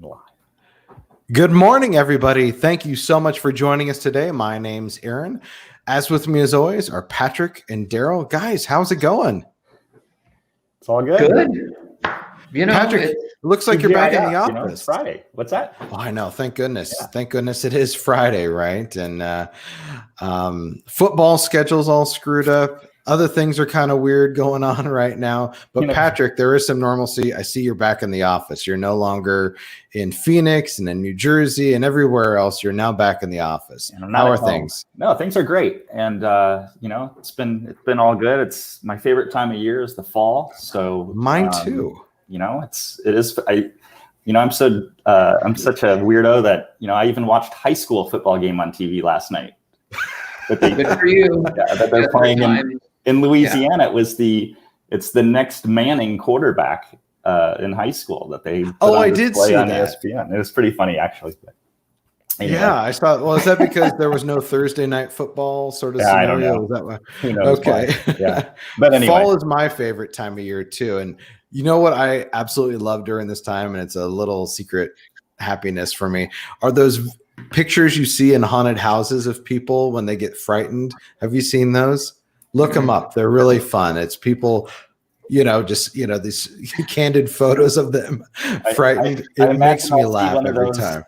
Live. Good morning, everybody. Thank you so much for joining us today. My name's Aaron. As with me, as always, are Patrick and Daryl. Guys, how's it going? It's all good. Good. Patrick, it looks like you're back in the office. It's Friday. What's that? Oh, I know. Thank goodness. Yeah. Thank goodness it is Friday, right? And football schedule's all screwed up. Other things are kind of weird going on right now. But Patrick, there is some normalcy. I see you're back in the office. You're no longer in Phoenix and in New Jersey and everywhere else. You're now back in the office. How are things? No, things are great. And it's been all good. It's my favorite time of year is the fall. So mine too. I'm such a weirdo that I even watched high school football game on TV last night. Good for you. That they're playing in Louisiana. Yeah. It's the next Manning quarterback in high school that they I did see on that. ESPN. It was pretty funny actually. But anyway. Yeah, I saw. Well, is that because there was no Thursday night football sort of scenario? I don't know. Is that why? Who knows? Okay. Why? Yeah, but anyway, fall is my favorite time of year too. And you know what I absolutely love during this time, and it's a little secret happiness for me, are those pictures you see in haunted houses of people when they get frightened. Have you seen those? Look them up. They're really fun. It's people, these candid photos of them frightened. It makes me laugh every time.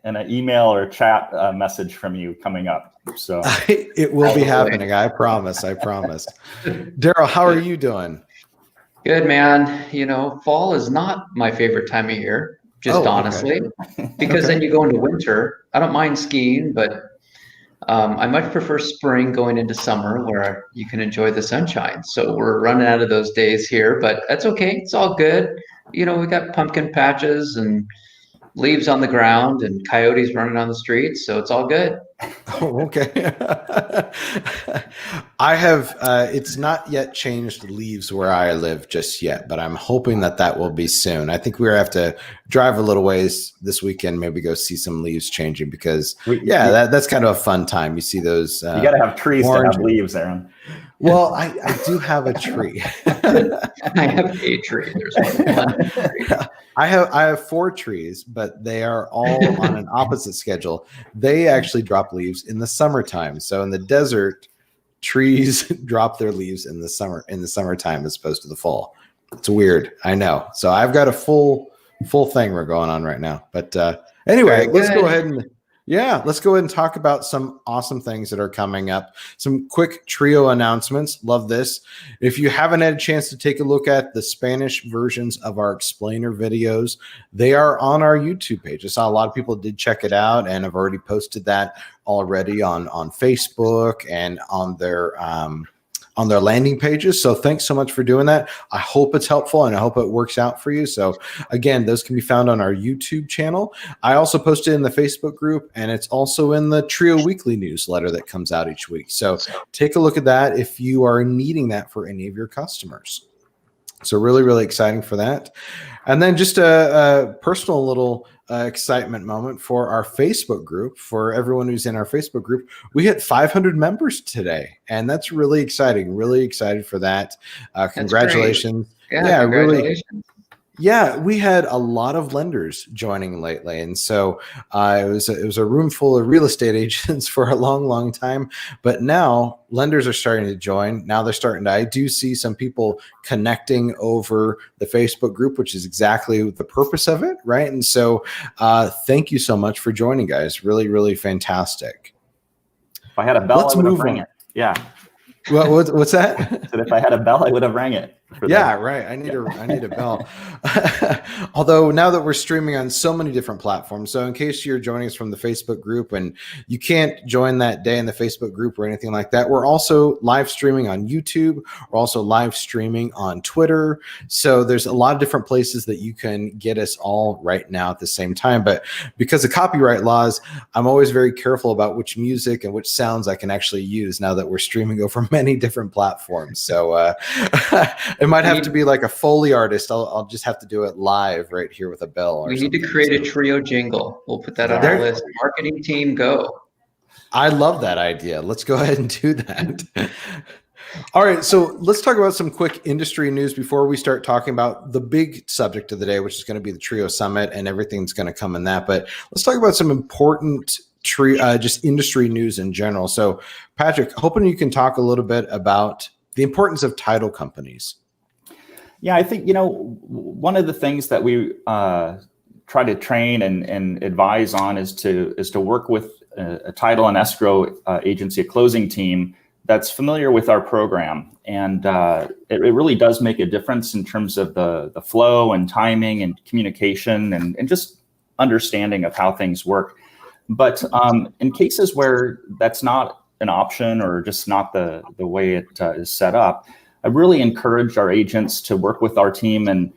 And an email or chat message from you coming up. So it will be happening. I promise. Daryl, how are you doing? Good, man. Fall is not my favorite time of year, just honestly, because then you go into winter. I don't mind skiing, but I much prefer spring going into summer where you can enjoy the sunshine. So we're running out of those days here, but that's okay. It's all good. We got pumpkin patches and leaves on the ground and coyotes running on the streets. So it's all good. Oh, okay. I have, it's not yet changed leaves where I live just yet, but I'm hoping that will be soon. I think we're going to have to drive a little ways this weekend, maybe go see some leaves changing because that's kind of a fun time. You see those. You got to have trees to have leaves, Aaron. Well, I do have a tree. I have a tree. There's one tree. I have 4 trees, but they are all on an opposite schedule. They actually drop leaves in the summertime. So in the desert, trees drop their leaves in the summertime as opposed to the fall. It's weird. I know. So I've got a full thing we're going on right now. But anyway, let's go ahead and talk about some awesome things that are coming up. Some quick trio announcements. Love this. If you haven't had a chance to take a look at the Spanish versions of our explainer videos, they are on our YouTube page. I saw a lot of people did check it out and have already posted that already on Facebook and on their landing pages. So thanks so much for doing that. I hope it's helpful and I hope it works out for you. So again, those can be found on our YouTube channel. I also posted in the Facebook group and it's also in the Trio Weekly newsletter that comes out each week. So take a look at that if you are needing that for any of your customers. So really, really exciting for that. And then just a personal little excitement moment for our Facebook group. For everyone who's in our Facebook group, we hit 500 members today, and that's really exciting. Really excited for that. Congratulations! Yeah, congratulations. Really. Yeah, we had a lot of lenders joining lately, and so it was a room full of real estate agents for a long, long time. But now lenders are starting to join. Now they're starting to. I do see some people connecting over the Facebook group, which is exactly the purpose of it, right? And so, thank you so much for joining, guys. Really, really fantastic. If I had a bell, I would have rang it. Yeah. What's that? So if I had a bell, I would have rang it. Yeah, right. I need a bell. Although now that we're streaming on so many different platforms, so in case you're joining us from the Facebook group and you can't join that day in the Facebook group or anything like that, we're also live streaming on YouTube. We're also live streaming on Twitter. So there's a lot of different places that you can get us all right now at the same time. But because of copyright laws, I'm always very careful about which music and which sounds I can actually use now that we're streaming over many different platforms. So it might have to be like a Foley artist. I'll just have to do it live right here with a bell. We need to create a trio jingle. We'll put that on our list. Marketing team, go. I love that idea. Let's go ahead and do that. All right, so let's talk about some quick industry news before we start talking about the big subject of the day, which is going to be the Trio Summit and everything's going to come in that. But let's talk about some important just industry news in general. So, Patrick, hoping you can talk a little bit about the importance of title companies. Yeah, I think, one of the things that we try to train and advise on is to work with a title and escrow agency, a closing team that's familiar with our program. And it really does make a difference in terms of the flow and timing and communication and just understanding of how things work. But in cases where that's not an option or just not the way it is set up, I really encourage our agents to work with our team and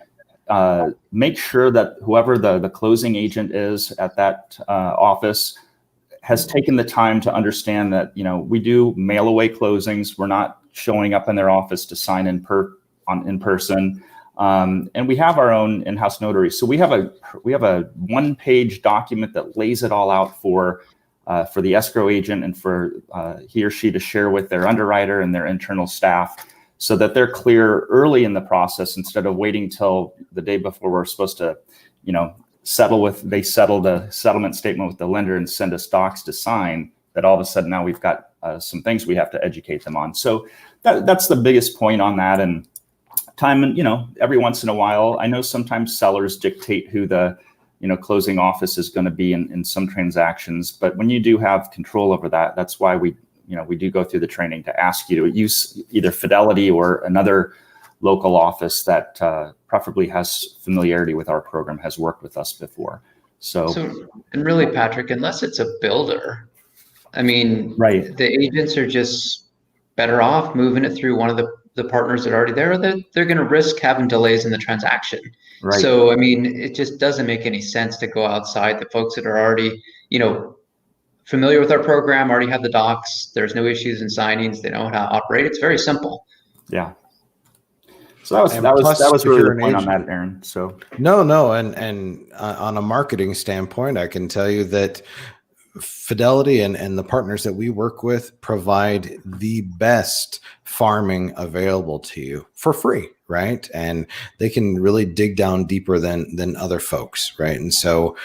make sure that whoever the closing agent is at that office has taken the time to understand that, we do mail away closings. We're not showing up in their office to sign in person. And we have our own in-house notary. So we have a 1-page document that lays it all out for the escrow agent and for he or she to share with their underwriter and their internal staff, so that they're clear early in the process instead of waiting till the day before we're supposed to, settle the settlement statement with the lender and send us docs to sign, that all of a sudden now we've got some things we have to educate them on. So that's the biggest point on that. And time, and every once in a while, I know sometimes sellers dictate who the closing office is going to be in some transactions, but when you do have control over that, that's why we do go through the training to ask you to use either Fidelity or another local office that preferably has familiarity with our program, has worked with us before. So and really, Patrick, unless it's a builder, I mean, right, the agents are just better off moving it through one of the partners that are already there, that they're going to risk having delays in the transaction. right. So, I mean, it just doesn't make any sense to go outside the folks that are already, familiar with our program, already have the docs. There's no issues in signings. They know how to operate. It's very simple. Yeah. So that was really the point on that, Aaron. So no, and on a marketing standpoint, I can tell you that Fidelity and the partners that we work with provide the best farming available to you for free, right? And they can really dig down deeper than other folks, right? And so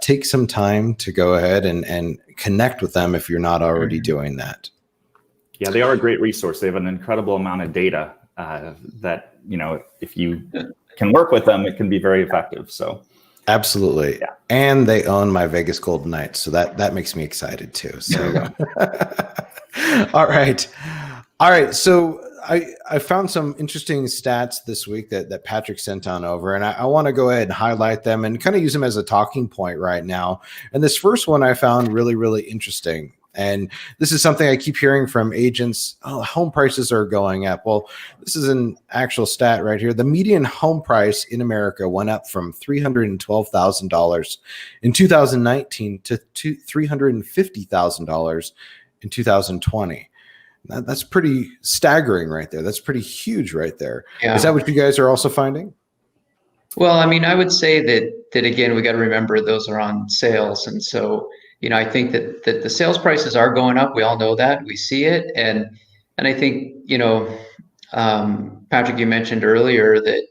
take some time to go ahead and connect with them if you're not already doing that. Yeah, they are a great resource. They have an incredible amount of data that, if you can work with them, it can be very effective. So absolutely. Yeah. And they own my Vegas Golden Knights. So that makes me excited too. So All right. So I found some interesting stats this week that Patrick sent on over, and I want to go ahead and highlight them and kind of use them as a talking point right now. And this first one I found really, really interesting. And this is something I keep hearing from agents. Oh, home prices are going up. Well, this is an actual stat right here. The median home price in America went up from $312,000 in 2019 to $350,000 in 2020. That's pretty staggering right there. That's pretty huge right there. Yeah. Is that what you guys are also finding? Well, I mean, I would say that again, we got to remember those are on sales. And so, I think that the sales prices are going up. We all know that. We see it. And I think, Patrick, you mentioned earlier that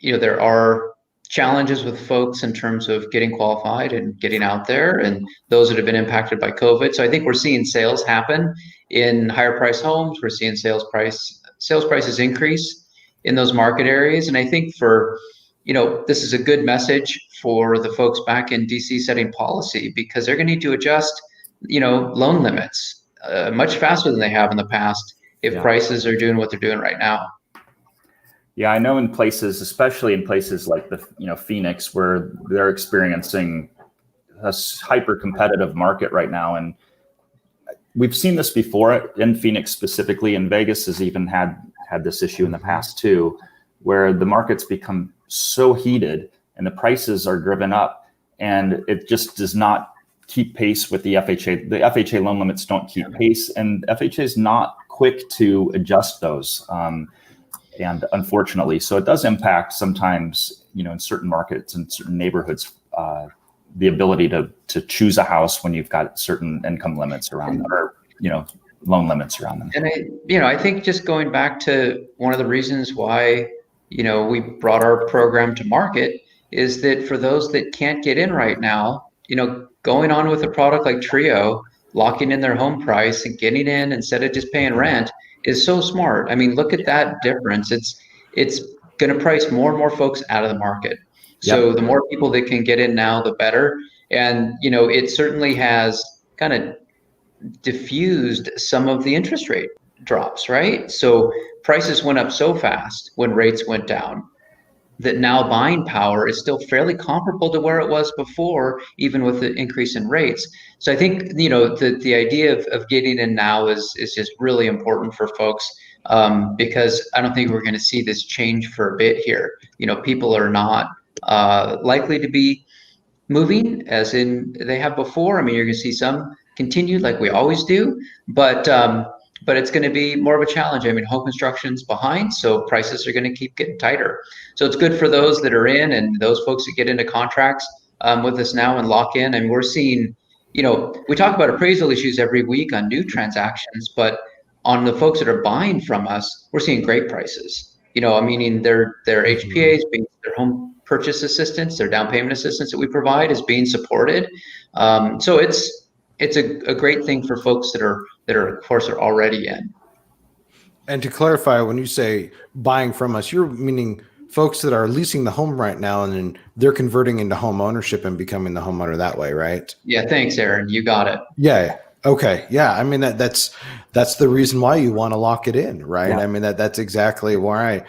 there are challenges with folks in terms of getting qualified and getting out there, and those that have been impacted by COVID. So I think we're seeing sales happen in higher price homes. We're seeing sales prices increase in those market areas. And I think this is a good message for the folks back in DC setting policy, because they're going to need to adjust, loan limits much faster than they have in the past if prices are doing what they're doing right now. Yeah, I know in places, especially in places like Phoenix, where they're experiencing a hyper competitive market right now. And we've seen this before in Phoenix specifically, and Vegas has even had this issue in the past too, where the market's become so heated and the prices are driven up, and it just does not keep pace with the FHA. The FHA loan limits don't keep pace, and FHA is not quick to adjust those. And unfortunately, so it does impact sometimes, in certain markets and certain neighborhoods, the ability to choose a house when you've got certain income limits around them, or, loan limits around them. And I think just going back to one of the reasons why, we brought our program to market is that for those that can't get in right now, going on with a product like Trio, locking in their home price and getting in instead of just paying rent is so smart. I mean, look at that difference. It's going to price more and more folks out of the market. So the more people that can get in now, the better. And, it certainly has kind of diffused some of the interest rate drops, right? So prices went up so fast when rates went down that now buying power is still fairly comparable to where it was before, even with the increase in rates. So I think, the idea of getting in now is just really important for folks, because I don't think we're going to see this change for a bit here. People are not likely to be moving as in they have before. I mean, you're going to see some continued like we always do, but it's going to be more of a challenge. I mean, home construction's behind, so prices are going to keep getting tighter. So it's good for those that are in and those folks that get into contracts with us now and lock in. And we're seeing, we talk about appraisal issues every week on new transactions, but on the folks that are buying from us, we're seeing great prices. Meaning their HPAs, being their home purchase assistance, their down payment assistance that we provide is being supported. So it's a great thing for folks that are of course are already in. And to clarify, when you say buying from us, you're meaning folks that are leasing the home right now and then they're converting into home ownership and becoming the homeowner that way, right? Yeah, thanks, Aaron. You got it. Yeah. Okay. Yeah. I mean, that's the reason why you want to lock it in, right? Yeah. I mean, that's exactly why.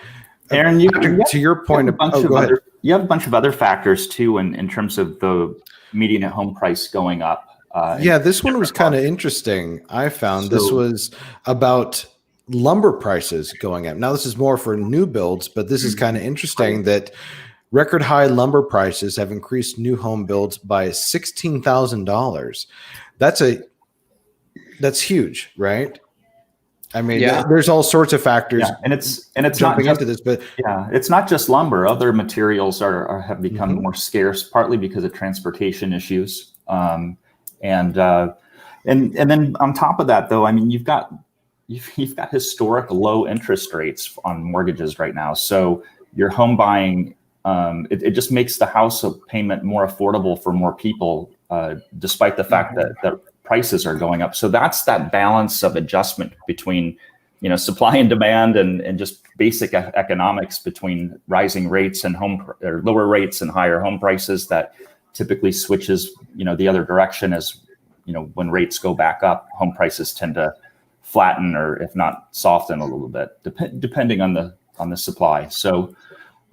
Aaron, to your point, you have a bunch of other factors too, in terms of the median home price going up. This one was kind of interesting. I found this was about lumber prices going up. Now, this is more for new builds, but this is kind of interesting that record high lumber prices have increased new home builds by $16,000. That's huge, right? I mean, there's all sorts of factors. Yeah, and it's jumping into this, but it's not just lumber. Other materials have become more scarce, partly because of transportation issues. And then on top of that, though, I mean, you've got historic low interest rates on mortgages right now. So your home buying, it just makes the house payment more affordable for more people, despite the fact that prices are going up. So that's that balance of adjustment between, supply and demand and just basic economics between rising rates and or lower rates and higher home prices that typically switches, the other direction as, when rates go back up, home prices tend to flatten or if not soften a little bit, depending on the supply. So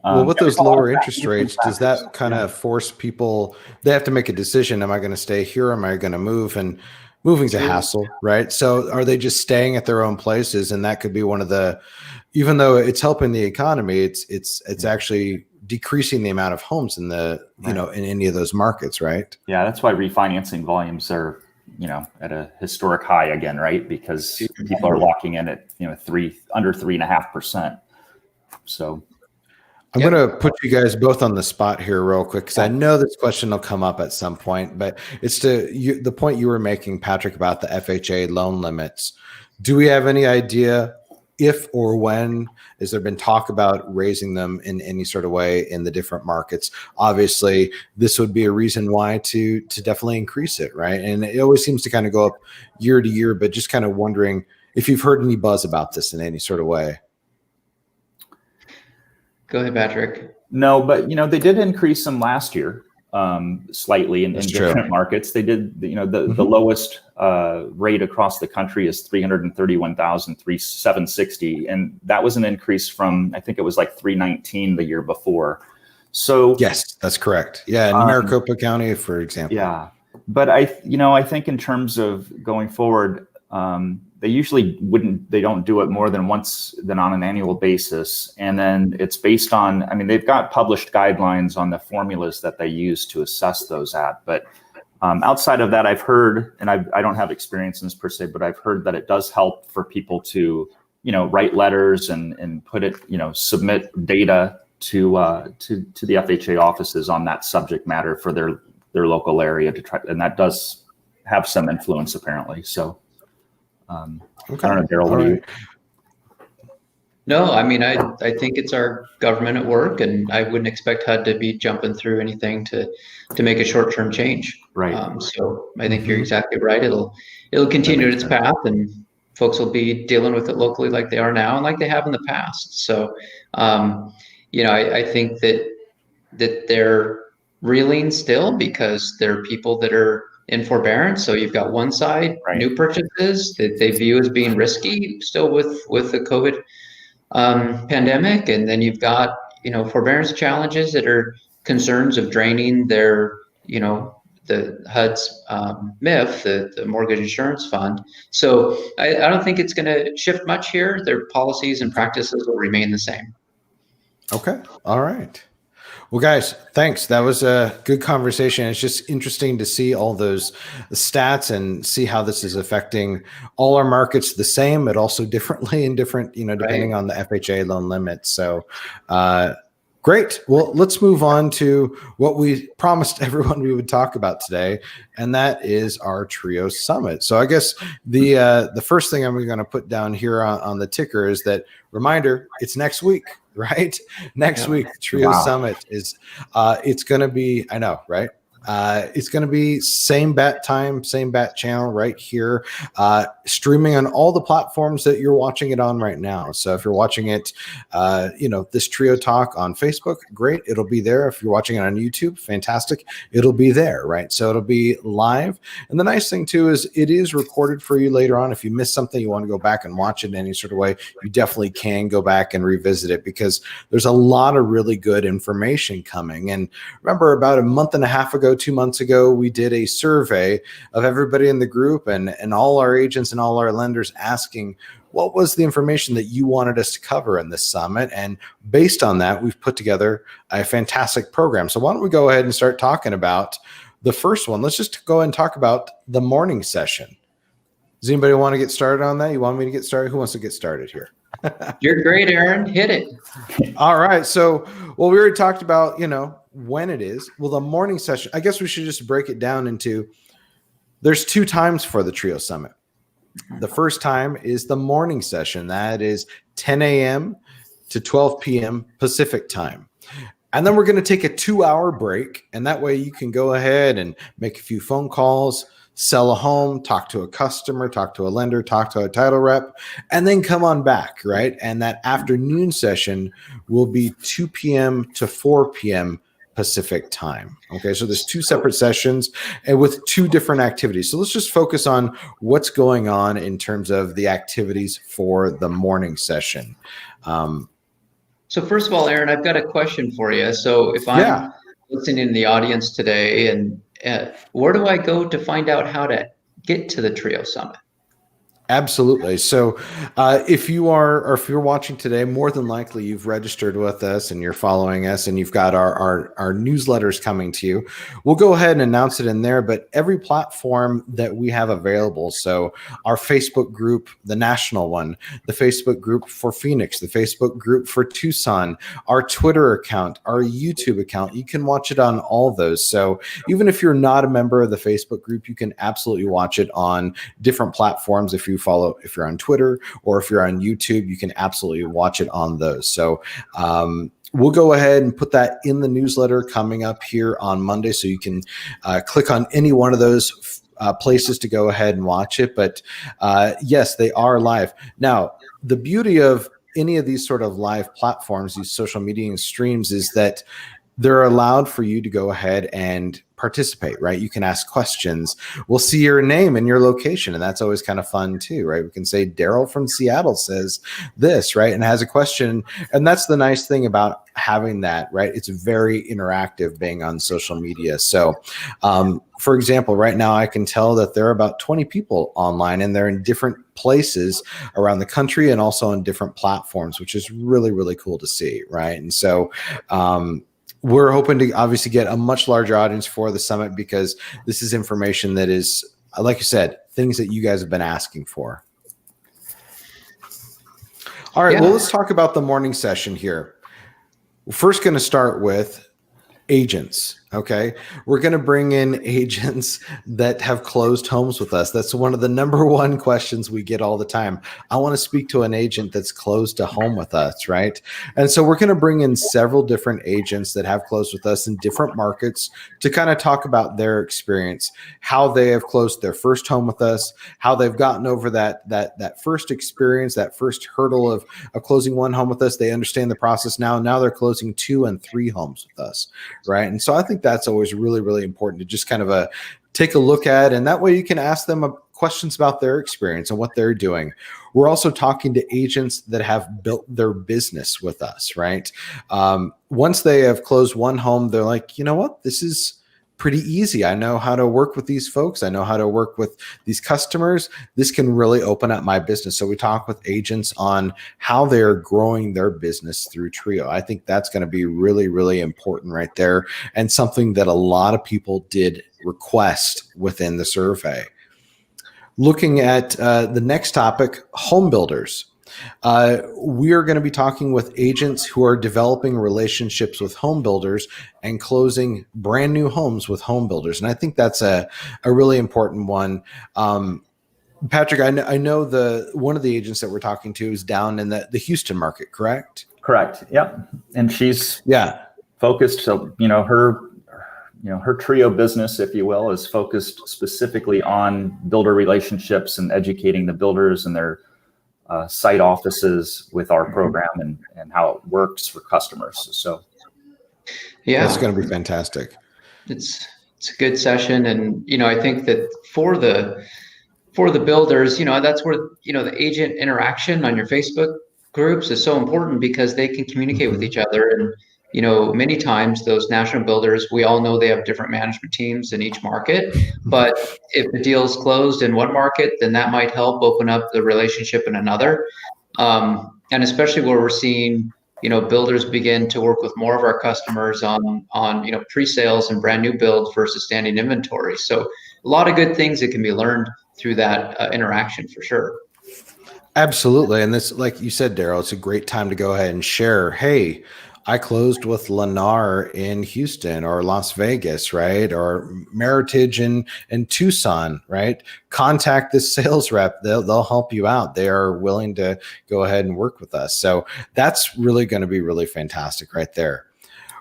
with those lower interest rates, does that kind of force people, they have to make a decision? Am I going to stay here? Am I going to move? And moving's a hassle, right? So are they just staying at their own places? And that could be one of the, even though it's helping the economy, it's actually decreasing the amount of homes in the, in any of those markets, right? Yeah, that's why refinancing volumes are, at a historic high again, right? Because people are locking in at, under 3.5%. So I'm going to put you guys both on the spot here real quick, because I know this question will come up at some point, but it's the point you were making, Patrick, about the FHA loan limits. Do we have any idea if or when has there been talk about raising them in any sort of way in the different markets? Obviously, this would be a reason why to definitely increase it, right? And it always seems to kind of go up year to year, but just kind of wondering if you've heard any buzz about this in any sort of way. Go ahead, Patrick. No, but they did increase them last year, slightly in different markets. They did, the lowest rate across the country is $331,760, and that was an increase from, I think it was like $319 the year before. So yes, that's correct. Yeah, in Maricopa County, for example. Yeah, but I think in terms of going forward, they usually they don't do it more than once on an annual basis. And then it's based on, they've got published guidelines on the formulas that they use to assess those at. But outside of that, I've heard, and I don't have experience in this per se, but I've heard that it does help for people to, write letters and put it, submit data to the FHA offices on that subject matter for their local area to try. And that does have some influence apparently. So. Okay. I don't know, Daryl, what do you? No, I mean, I think it's our government at work, and I wouldn't expect HUD to be jumping through anything to make a short-term change. Right. So I think you're exactly right. It'll continue its path, and folks will be dealing with it locally like they are now and like they have in the past. So, I think that they're reeling still because there are people that are in forbearance. So you've got one side, Right. new purchases that they view as being risky still with the COVID pandemic, and then you've got forbearance challenges that are concerns of draining their the HUD's MIF, the Mortgage Insurance Fund. So I don't think it's going to shift much here. Their policies and practices will remain the same. Okay. All right. Well, guys, thanks. That was a good conversation. It's just interesting to see all those stats and see how this is affecting all our markets the same, but also differently and different, depending on the FHA loan limit. So, great. Well, let's move on to what we promised everyone we would talk about today, and that is our Trio Summit. So I guess the first thing I'm going to put down here on the ticker is that reminder, it's next week. Right. Next week, Trio Summit is it's going to be, I know, right? It's going to be same bat time, same bat channel right here, streaming on all the platforms that you're watching it on right now. So if you're watching it, this Trio Talk on Facebook, great. It'll be there. If you're watching it on YouTube, fantastic. It'll be there, right? So it'll be live. And the nice thing too is it is recorded for you later on. If you miss something, you want to go back and watch it in any sort of way, you definitely can go back and revisit it because there's a lot of really good information coming. And remember about a month and a half ago, 2 months ago, we did a survey of everybody in the group and all our agents and all our lenders asking what was the information that you wanted us to cover in this summit. And based on that, we've put together a fantastic program. So why don't we go ahead and start talking about the first one? Let's just go ahead and talk about the morning session. Does anybody want to get started on that? You want me to get started? Who wants to get started here? You're great, Aaron. Hit it. All right. So, we already talked about, when it is. Well, the morning session, I guess we should just break it down into, there's 2 times for the Trio Summit. The first time is the morning session. That is 10 a.m. to 12 p.m. Pacific time. And then we're going to take a 2-hour break. And that way you can go ahead and make a few phone calls, sell a home, talk to a customer, talk to a lender, talk to a title rep, and then come on back, right? And that afternoon session will be 2 p.m. to 4 p.m. Pacific time. Okay, so there's 2 separate sessions and with 2 different activities. So let's just focus on what's going on in terms of the activities for the morning session. So first of all, Aaron, I've got a question for you. So if I'm listening in the audience today, and where do I go to find out how to get to the Trio Summit? Absolutely. So if you're watching today, more than likely you've registered with us and you're following us and you've got our newsletters coming to you. We'll go ahead and announce it in there, but every platform that we have available. So our Facebook group, the national one, the Facebook group for Phoenix, the Facebook group for Tucson, our Twitter account, our YouTube account, you can watch it on all those. So even if you're not a member of the Facebook group, you can absolutely watch it on different platforms. If you're on Twitter or if you're on YouTube, you can absolutely watch it on those. So we'll go ahead and put that in the newsletter coming up here on Monday. So you can click on any one of those places to go ahead and watch it. But yes, they are live. Now, the beauty of any of these sort of live platforms, these social media streams, is that they're allowed for you to go ahead and participate, right? You can ask questions. We'll see your name and your location, and that's always kind of fun too, right? We can say Daryl from Seattle says this, right? And has a question. And that's the nice thing about having that, right? It's very interactive being on social media. So, for example, right now I can tell that there are about 20 people online and they're in different places around the country and also on different platforms, which is really, really cool to see, right? And so, we're hoping to obviously get a much larger audience for the summit because this is information that is, like you said, things that you guys have been asking for. All right, well, let's talk about the morning session here. We're first going to start with agents. Okay. We're going to bring in agents that have closed homes with us. That's one of the number one questions we get all the time. I want to speak to an agent that's closed a home with us, right? And so we're going to bring in several different agents that have closed with us in different markets to kind of talk about their experience, how they have closed their first home with us, how they've gotten over that first experience, that first hurdle of closing one home with us. They understand the process now. Now they're closing 2 and 3 homes with us, right? And so I think that's always really, really important to just kind of take a look at. And that way you can ask them questions about their experience and what they're doing. We're also talking to agents that have built their business with us, right? Once they have closed one home, they're like, you know what, this is pretty easy. I know how to work with these folks. I know how to work with these customers. This can really open up my business. So we talk with agents on how they're growing their business through Trio. I think that's going to be really, really important right there, and something that a lot of people did request within the survey. Looking at the next topic, home builders. We are going to be talking with agents who are developing relationships with home builders and closing brand new homes with home builders. And I think that's a really important one. Patrick, I know one of the agents that we're talking to is down in the Houston market, correct? Correct. Yep. And she's focused. So, her Trio business, if you will, is focused specifically on builder relationships and educating the builders and their site offices with our program and how it works for customers. So, yeah, that's going to be fantastic. It's a good session, and I think that for the builders, that's where the agent interaction on your Facebook groups is so important, because they can communicate with each other. And many times those national builders, we all know they have different management teams in each market, but if the deal's closed in one market, then that might help open up the relationship in another. And especially where we're seeing builders begin to work with more of our customers on pre-sales and brand new builds versus standing inventory. So a lot of good things that can be learned through that interaction, for sure. Absolutely. And this, like you said, Daryl, it's a great time to go ahead and share, hey, I closed with Lennar in Houston or Las Vegas, right? Or Meritage in Tucson, right? Contact this sales rep. They'll help you out. They are willing to go ahead and work with us. So that's really going to be really fantastic right there.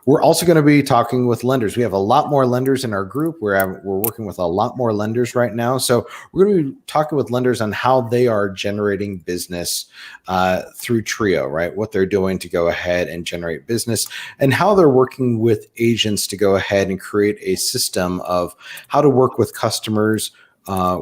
We're also going to be talking with lenders. We have a lot more lenders in our group. We're working with a lot more lenders right now. So we're going to be talking with lenders on how they are generating business through Trio, right? What they're doing to go ahead and generate business, and how they're working with agents to go ahead and create a system of how to work with customers,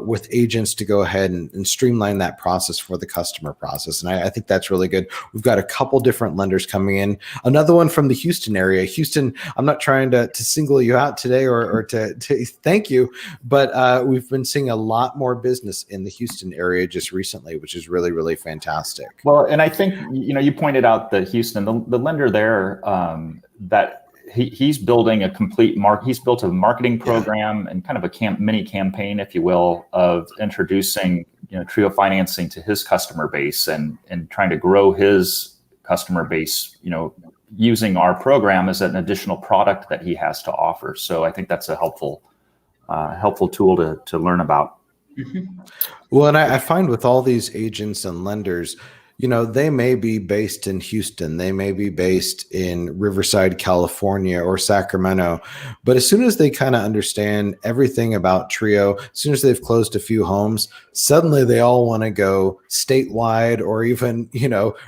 with agents to go ahead and streamline that process for the customer process. And I think that's really good. We've got a couple different lenders coming in. Another one from the Houston area. Houston, I'm not trying to single you out today or to thank you, but we've been seeing a lot more business in the Houston area just recently, which is really, really fantastic. Well, and I think, you pointed out that Houston, the lender there, that he's building a complete he's built a marketing program and kind of a mini campaign, if you will, of introducing Trio financing to his customer base and trying to grow his customer base, using our program as an additional product that he has to offer. So I think that's a helpful tool to learn about. Mm-hmm. Well, and I find with all these agents and lenders, they may be based in Houston, they may be based in Riverside, California, or Sacramento, but as soon as they kind of understand everything about Trio, as soon as they've closed a few homes, suddenly they all want to go statewide or even,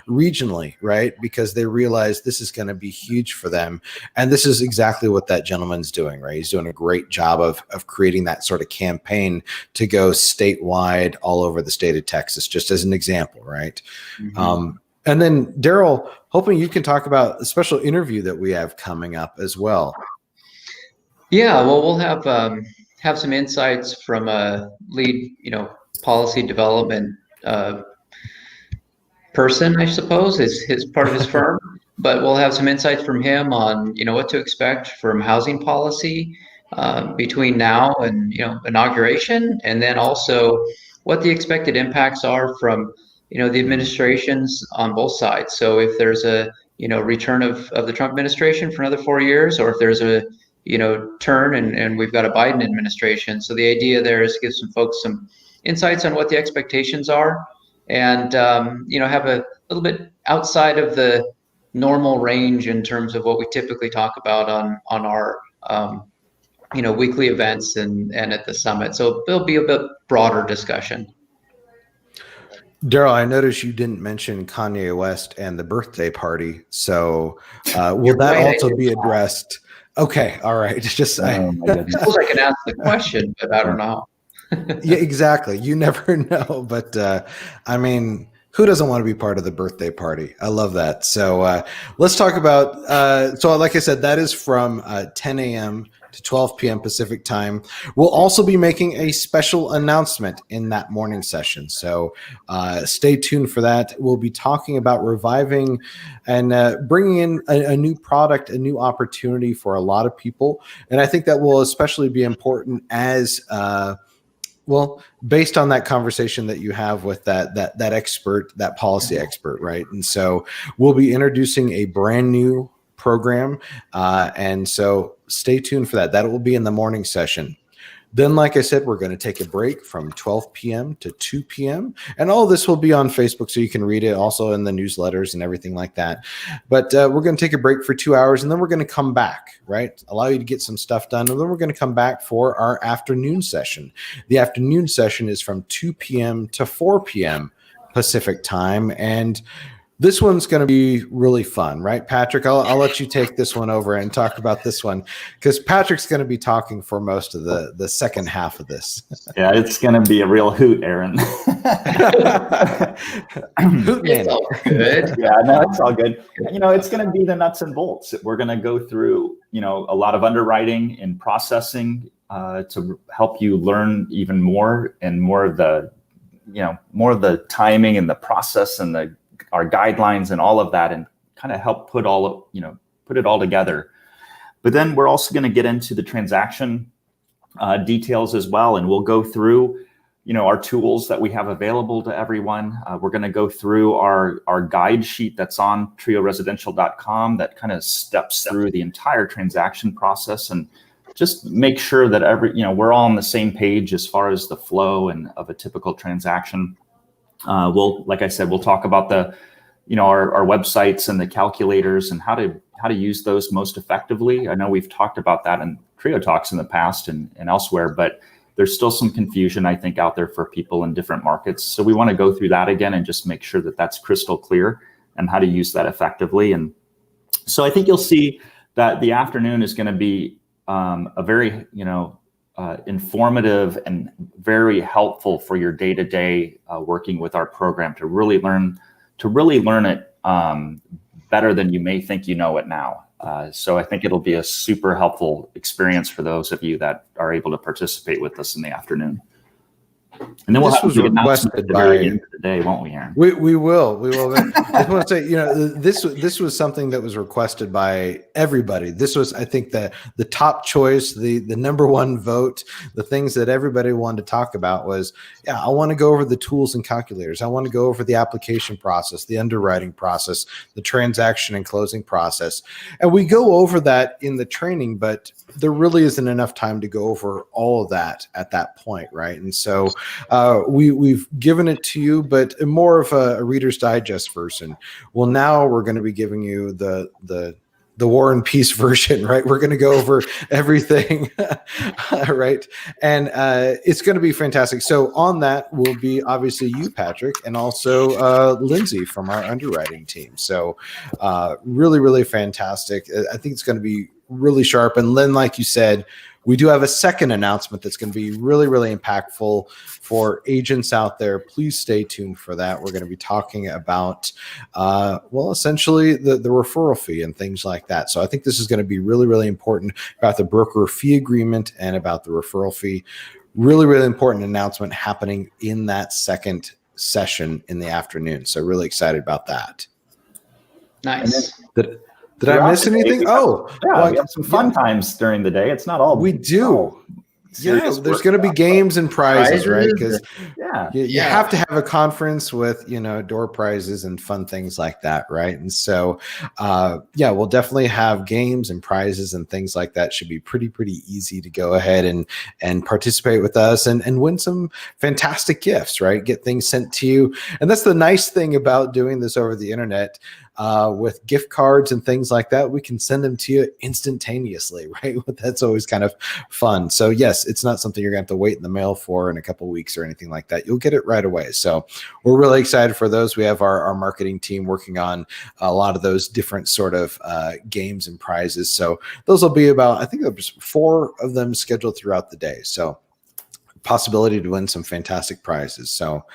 regionally, right? Because they realize this is going to be huge for them. And this is exactly what that gentleman's doing, right? He's doing a great job of creating that sort of campaign to go statewide all over the state of Texas, just as an example, right? Mm-hmm. And then Daryl, hoping you can talk about a special interview that we have coming up as well. Yeah, well, we'll have some insights from a lead, policy development person, I suppose, is his part of his firm. But we'll have some insights from him on, what to expect from housing policy between now and inauguration, and then also what the expected impacts are from the administrations on both sides. So if there's a return of the Trump administration for another 4 years, or if there's a turn, and we've got a Biden administration. So the idea there is to give some folks some insights on what the expectations are, and have a little bit outside of the normal range in terms of what we typically talk about on our weekly events and at the summit. So there'll be a bit broader discussion. Daryl, I noticed you didn't mention Kanye West and the birthday party. So will that also be addressed? Okay. All right. Just I suppose I can ask the question, but I don't know. Yeah, exactly. You never know. But I mean, who doesn't want to be part of the birthday party? I love that. So let's talk about, so like I said, that is from 10 a.m. to 12 p.m. Pacific time. We'll also be making a special announcement in that morning session. So stay tuned for that. We'll be talking about reviving and bringing in a new product, a new opportunity for a lot of people. And I think that will especially be important as well, based on that conversation that you have with that expert, that policy expert, right? And so we'll be introducing a brand new program. And so stay tuned for that. That will be in the morning session. Then, like I said, we're going to take a break from 12 p.m. to 2 p.m. And all this will be on Facebook, so you can read it also in the newsletters and everything like that. But we're going to take a break for 2 hours, and then we're going to come back, right? Allow you to get some stuff done. And then we're going to come back for our afternoon session. The afternoon session is from 2 p.m. to 4 p.m. Pacific time. And this one's going to be really fun, right, Patrick? I'll let you take this one over and talk about this one, because Patrick's going to be talking for most of the second half of this. Yeah, it's going to be a real hoot, Aaron. Hoot man. It's all good. Yeah, no, it's all good. It's going to be the nuts and bolts. We're going to go through, a lot of underwriting and processing to help you learn even more and more of the timing and the process and our guidelines and all of that, and kind of help put it all together. But then we're also going to get into the transaction details as well. And we'll go through, our tools that we have available to everyone. We're going to go through our guide sheet that's on trioresidential.com that kind of steps through the entire transaction process and just make sure that we're all on the same page as far as the flow and of a typical transaction. Like I said, we'll talk about our websites and the calculators and how to use those most effectively. I know we've talked about that in trioTALKS in the past and elsewhere, but there's still some confusion, I think, out there for people in different markets. So we want to go through that again and just make sure that that's crystal clear and how to use that effectively. And so I think you'll see that the afternoon is going to be a very, informative and very helpful for your day-to-day working with our program to really learn it better than you may think you know it now. So I think it'll be a super helpful experience for those of you that are able to participate with us in the afternoon. And then we'll have to requested by the end of the day, won't we, Aaron? We will. I just want to say, this was something that was requested by everybody. This was, I think, the top choice, the number one vote. The things that everybody wanted to talk about was, I want to go over the tools and calculators. I want to go over the application process, the underwriting process, the transaction and closing process. And we go over that in the training, but there really isn't enough time to go over all of that at that point, right? And so we've given it to you, but more of a Reader's Digest version. Well, now we're going to be giving you the War and Peace version, right? We're going to go over everything, right? And it's going to be fantastic. So on that will be obviously you, Patrick, and also Lindsay from our underwriting team. So really, really fantastic. I think it's going to be really sharp. And then, like you said, we do have a second announcement that's going to be really, really impactful for agents out there. Please stay tuned for that. We're going to be talking about, essentially the referral fee and things like that. So I think this is going to be really, really important about the broker fee agreement and about the referral fee. Really, really important announcement happening in that second session in the afternoon. So really excited about that. Nice. Did I miss anything? We have some fun times during the day. It's not all. We do. Yeah, there's going to be games and prizes, right? Because Yeah. You have to have a conference with, door prizes and fun things like that, right? And so, we'll definitely have games and prizes and things like that. Should be pretty easy to go ahead and participate with us and win some fantastic gifts, right? Get things sent to you. And that's the nice thing about doing this over the internet. With gift cards and things like that, we can send them to you instantaneously, right? That's always kind of fun. So yes, it's not something you're going to have to wait in the mail for in a couple of weeks or anything like that. You'll get it right away. So we're really excited for those. We have our marketing team working on a lot of those different sort of games and prizes. So those will be about, I think there's 4 of them scheduled throughout the day. So possibility to win some fantastic prizes. So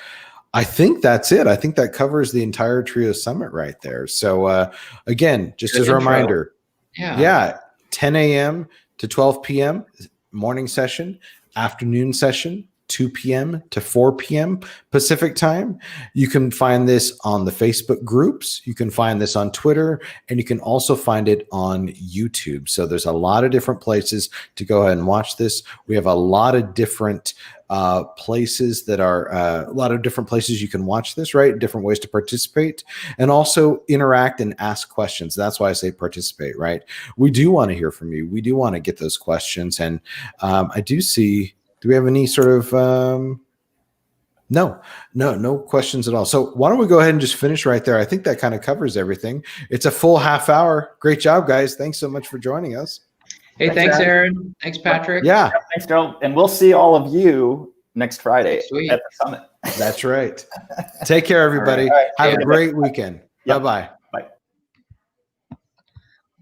I think that's it. I think that covers the entire Trio Summit right there. So again, just as a reminder, 10 a.m. to 12 p.m. morning session, afternoon session, 2 p.m. to 4 p.m. Pacific time. You can find this on the Facebook groups. You can find this on Twitter, and you can also find it on YouTube. So there's a lot of different places to go ahead and watch this. We have a lot of different places that are a lot of different places you can watch this, right? Different ways to participate and also interact and ask questions. That's why I say participate, right? We do want to hear from you. We do want to get those questions. And I do see, do we have any sort of, no questions at all. So why don't we go ahead and just finish right there? I think that kind of covers everything. It's a full half hour. Great job, guys. Thanks so much for joining us. Hey, thanks, Aaron. Thanks, Patrick. Yeah. Thanks, Joe. And we'll see all of you next Friday at the summit. That's right. Take care, everybody. All right. Have a great weekend. Yep. Bye-bye.